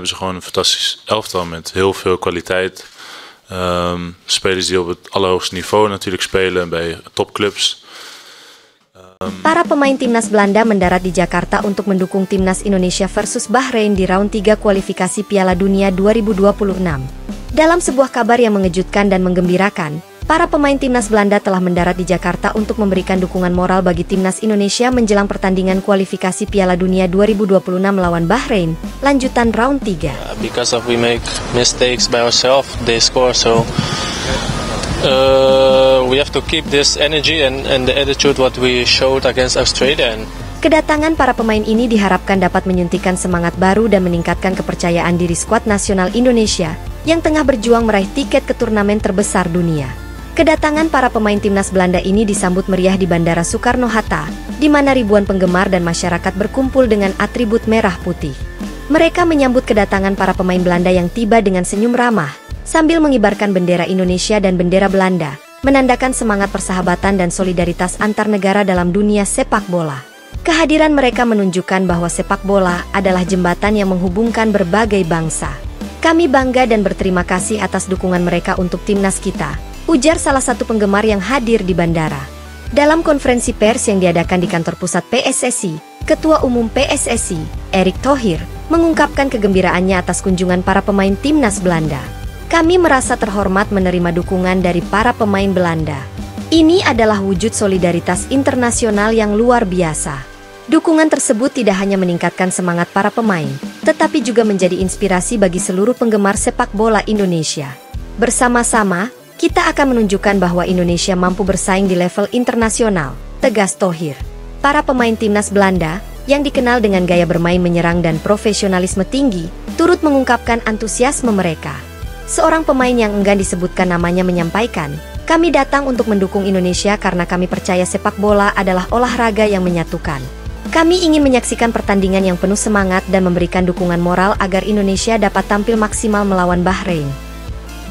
hebben ze gewoon een fantastisch elftal met heel veel kwaliteit. Spelers die op het allerhoogste niveau natuurlijk spelen bij topclubs. Para pemain timnas Belanda mendarat di Jakarta untuk mendukung timnas Indonesia versus Bahrain di round 3 kualifikasi Piala Dunia 2026. Dalam sebuah kabar yang mengejutkan dan menggembirakan, para pemain timnas Belanda telah mendarat di Jakarta untuk memberikan dukungan moral bagi timnas Indonesia menjelang pertandingan kualifikasi Piala Dunia 2026 melawan Bahrain, lanjutan round 3. Because we make mistakes by ourselves, they score, so we have to keep this energy and the attitude what we showed against Australia. Kedatangan para pemain ini diharapkan dapat menyuntikkan semangat baru dan meningkatkan kepercayaan diri skuad nasional Indonesia yang tengah berjuang meraih tiket ke turnamen terbesar dunia. Kedatangan para pemain timnas Belanda ini disambut meriah di Bandara Soekarno-Hatta, di mana ribuan penggemar dan masyarakat berkumpul dengan atribut merah putih. Mereka menyambut kedatangan para pemain Belanda yang tiba dengan senyum ramah, sambil mengibarkan bendera Indonesia dan bendera Belanda, menandakan semangat persahabatan dan solidaritas antar negara dalam dunia sepak bola. Kehadiran mereka menunjukkan bahwa sepak bola adalah jembatan yang menghubungkan berbagai bangsa. Kami bangga dan berterima kasih atas dukungan mereka untuk timnas kita, ujar salah satu penggemar yang hadir di bandara. Dalam konferensi pers yang diadakan di kantor pusat PSSI, Ketua Umum PSSI, Erick Thohir, mengungkapkan kegembiraannya atas kunjungan para pemain timnas Belanda. Kami merasa terhormat menerima dukungan dari para pemain Belanda. Ini adalah wujud solidaritas internasional yang luar biasa. Dukungan tersebut tidak hanya meningkatkan semangat para pemain, tetapi juga menjadi inspirasi bagi seluruh penggemar sepak bola Indonesia. Bersama-sama, kita akan menunjukkan bahwa Indonesia mampu bersaing di level internasional, tegas Thohir. Para pemain timnas Belanda, yang dikenal dengan gaya bermain menyerang dan profesionalisme tinggi, turut mengungkapkan antusiasme mereka. Seorang pemain yang enggan disebutkan namanya menyampaikan, "Kami datang untuk mendukung Indonesia karena kami percaya sepak bola adalah olahraga yang menyatukan. Kami ingin menyaksikan pertandingan yang penuh semangat dan memberikan dukungan moral agar Indonesia dapat tampil maksimal melawan Bahrain."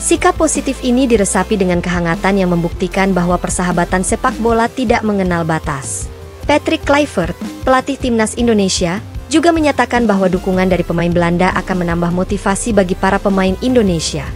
Sikap positif ini diresapi dengan kehangatan yang membuktikan bahwa persahabatan sepak bola tidak mengenal batas. Patrick Kluivert, pelatih timnas Indonesia, juga menyatakan bahwa dukungan dari pemain Belanda akan menambah motivasi bagi para pemain Indonesia.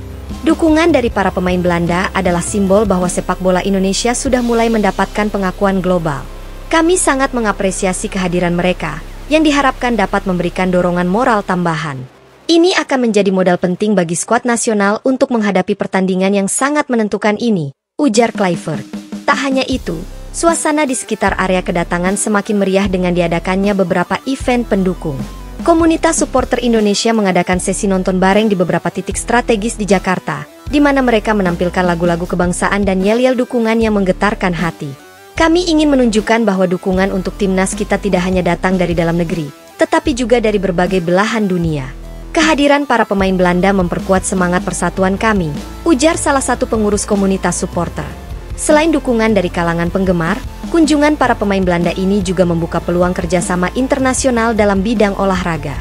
Dukungan dari para pemain Belanda adalah simbol bahwa sepak bola Indonesia sudah mulai mendapatkan pengakuan global. Kami sangat mengapresiasi kehadiran mereka, yang diharapkan dapat memberikan dorongan moral tambahan. Ini akan menjadi modal penting bagi skuad nasional untuk menghadapi pertandingan yang sangat menentukan ini, ujar Kluivert. Tak hanya itu, suasana di sekitar area kedatangan semakin meriah dengan diadakannya beberapa event pendukung. Komunitas supporter Indonesia mengadakan sesi nonton bareng di beberapa titik strategis di Jakarta, di mana mereka menampilkan lagu-lagu kebangsaan dan yel-yel dukungan yang menggetarkan hati. Kami ingin menunjukkan bahwa dukungan untuk timnas kita tidak hanya datang dari dalam negeri, tetapi juga dari berbagai belahan dunia. Kehadiran para pemain Belanda memperkuat semangat persatuan kami, ujar salah satu pengurus komunitas supporter. Selain dukungan dari kalangan penggemar, kunjungan para pemain Belanda ini juga membuka peluang kerjasama internasional dalam bidang olahraga.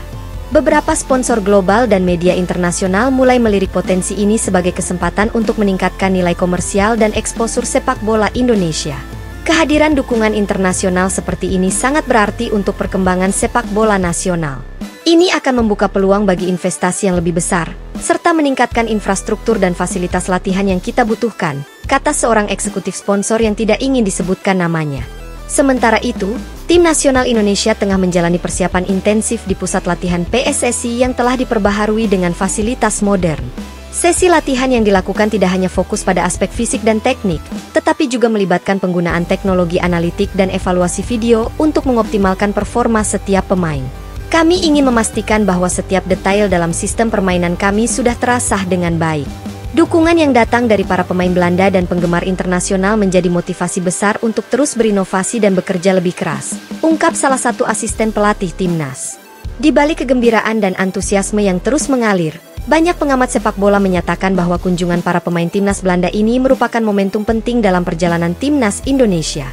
Beberapa sponsor global dan media internasional mulai melirik potensi ini sebagai kesempatan untuk meningkatkan nilai komersial dan eksposur sepak bola Indonesia. Kehadiran dukungan internasional seperti ini sangat berarti untuk perkembangan sepak bola nasional. Ini akan membuka peluang bagi investasi yang lebih besar, serta meningkatkan infrastruktur dan fasilitas latihan yang kita butuhkan, kata seorang eksekutif sponsor yang tidak ingin disebutkan namanya. Sementara itu, tim nasional Indonesia tengah menjalani persiapan intensif di pusat latihan PSSI yang telah diperbaharui dengan fasilitas modern. Sesi latihan yang dilakukan tidak hanya fokus pada aspek fisik dan teknik, tetapi juga melibatkan penggunaan teknologi analitik dan evaluasi video untuk mengoptimalkan performa setiap pemain. Kami ingin memastikan bahwa setiap detail dalam sistem permainan kami sudah terasah dengan baik. Dukungan yang datang dari para pemain Belanda dan penggemar internasional menjadi motivasi besar untuk terus berinovasi dan bekerja lebih keras, ungkap salah satu asisten pelatih timnas. Di balik kegembiraan dan antusiasme yang terus mengalir, banyak pengamat sepak bola menyatakan bahwa kunjungan para pemain timnas Belanda ini merupakan momentum penting dalam perjalanan timnas Indonesia.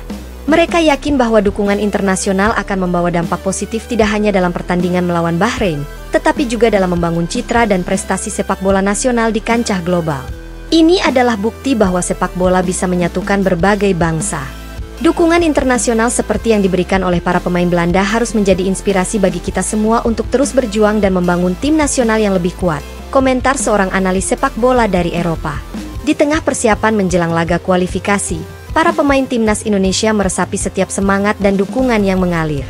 Mereka yakin bahwa dukungan internasional akan membawa dampak positif tidak hanya dalam pertandingan melawan Bahrain, tetapi juga dalam membangun citra dan prestasi sepak bola nasional di kancah global. Ini adalah bukti bahwa sepak bola bisa menyatukan berbagai bangsa. Dukungan internasional seperti yang diberikan oleh para pemain Belanda harus menjadi inspirasi bagi kita semua untuk terus berjuang dan membangun tim nasional yang lebih kuat. Komentar seorang analis sepak bola dari Eropa. Di tengah persiapan menjelang laga kualifikasi, para pemain timnas Indonesia meresapi setiap semangat dan dukungan yang mengalir.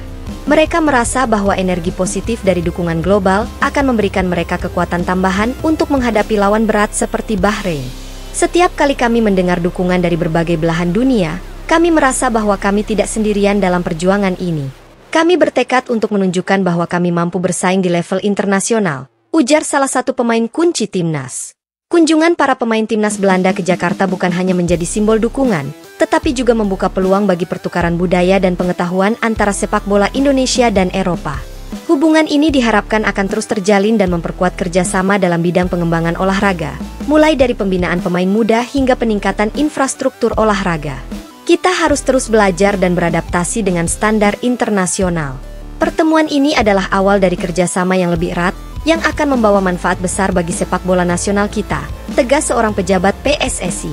Mereka merasa bahwa energi positif dari dukungan global akan memberikan mereka kekuatan tambahan untuk menghadapi lawan berat seperti Bahrain. Setiap kali kami mendengar dukungan dari berbagai belahan dunia, kami merasa bahwa kami tidak sendirian dalam perjuangan ini. Kami bertekad untuk menunjukkan bahwa kami mampu bersaing di level internasional, ujar salah satu pemain kunci timnas. Kunjungan para pemain timnas Belanda ke Jakarta bukan hanya menjadi simbol dukungan, tetapi juga membuka peluang bagi pertukaran budaya dan pengetahuan antara sepak bola Indonesia dan Eropa. Hubungan ini diharapkan akan terus terjalin dan memperkuat kerjasama dalam bidang pengembangan olahraga, mulai dari pembinaan pemain muda hingga peningkatan infrastruktur olahraga. Kita harus terus belajar dan beradaptasi dengan standar internasional. Pertemuan ini adalah awal dari kerjasama yang lebih erat, yang akan membawa manfaat besar bagi sepak bola nasional kita, tegas seorang pejabat PSSI.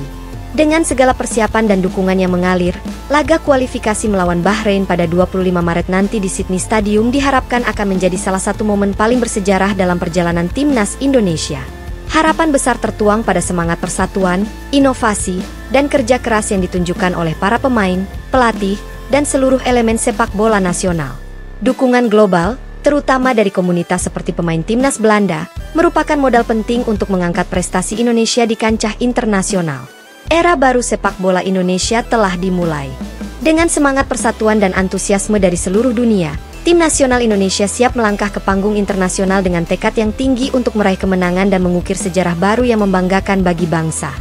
Dengan segala persiapan dan dukungan yang mengalir, laga kualifikasi melawan Bahrain pada 25 Maret nanti di Sydney Stadium diharapkan akan menjadi salah satu momen paling bersejarah dalam perjalanan timnas Indonesia. Harapan besar tertuang pada semangat persatuan, inovasi, dan kerja keras yang ditunjukkan oleh para pemain, pelatih, dan seluruh elemen sepak bola nasional. Dukungan global, terutama dari komunitas seperti pemain timnas Belanda, merupakan modal penting untuk mengangkat prestasi Indonesia di kancah internasional. Era baru sepak bola Indonesia telah dimulai. Dengan semangat persatuan dan antusiasme dari seluruh dunia, tim nasional Indonesia siap melangkah ke panggung internasional dengan tekad yang tinggi untuk meraih kemenangan dan mengukir sejarah baru yang membanggakan bagi bangsa.